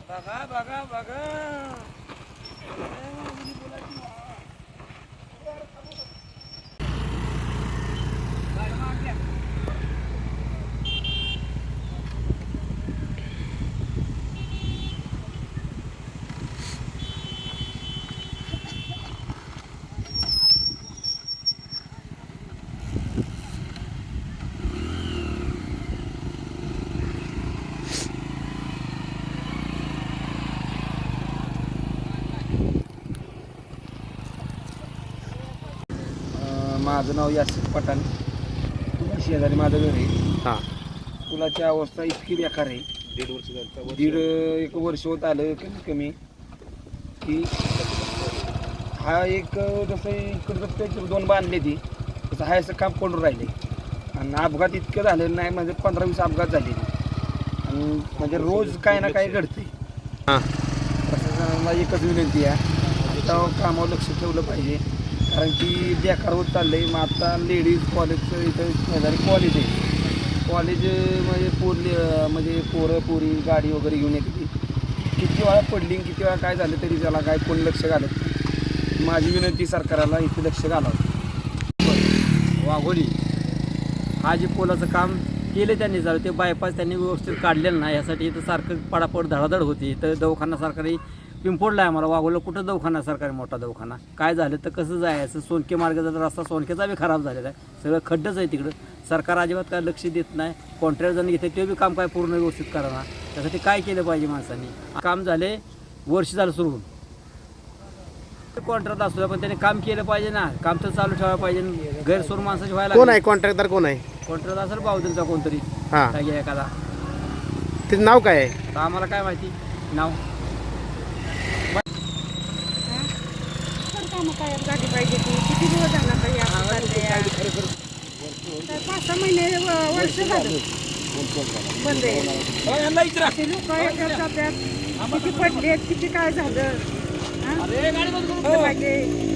बघा बघा बघा माझं नाव यासिर पठाण. शेजारी माझं घर आहे. हां. पुलाची अवस्था इतकी बेकार आहे. 1.5 वर्ष झालं. दीड एक वर्ष होत आलं कमीत कमी की हा एक जसं इकडं त्याची 2 बांधले ती तसं हा असं काम पडून राहिले आणि अपघात इतकं झालेलं नाही म्हणजे 15-20 अपघात झाले आणि म्हणजे रोज काय ना काय घडते. हां. प्रशासनाला एकच विनंती आहे आता कामावर लक्ष ठेवलं पाहिजे कारण की बेकार होत चाललं आहे. मग आता लेडीज कॉलेजचं इथं शेजारी कॉलेज आहे. कॉलेज म्हणजे पोरं पोरी गाडी वगैरे घेऊन येते. किती वेळा पडली किती वेळा काय झालं तरी त्याला काय कोण लक्ष घालत नाही. माझी विनंती सरकारला इथे लक्ष घालावं. वाघोली हा जे पोलाचं काम केले त्यांनी झालं ते बायपास त्यांनी व्यवस्थित काढलेलं नाही. यासाठी इथं सारखं पडापड धडाधड होती. इथं दवाखाना सरकारी पिंपोडला आहे. आम्हाला वाघोला कुठं दवाखाना सरकारी मोठा दवाखाना काय झालं तर कसं जायचं. सोनके मार्गाचा रस्ता सोनकेचा बी खराब झालेला आहे. सगळं खड्डंच आहे तिकडं. सरकार अजिबात काय लक्ष देत नाही. कॉन्ट्रॅक्ट जण घेते ते बी काम काय पूर्ण व्यवस्थित करा. त्यासाठी काय केलं पाहिजे माणसांनी. काम झाले वर्ष झालं सुरू होऊन कॉन्ट्रॅक्ट असतो पण त्याने काम केलं पाहिजे ना. काम तर चालू ठेवायला पाहिजे. गैरसोर माणसाची व्हायला कोण आहे कॉन्ट्रॅक्टर? कोण आहे कॉन्ट्रॅक्ट असेल बावधनचा कोणतरी हां. काय घ्या एखादा. त्याचं नाव काय आहे? तर आम्हाला काय माहिती नाव. कामं काय झाली पाहिजे ती किती दिवस झाला तर या 5-6 महिने वर्ष झालं बंद आहे. ते लोक जातात किती पडलेत किती काय झालं पाहिजे.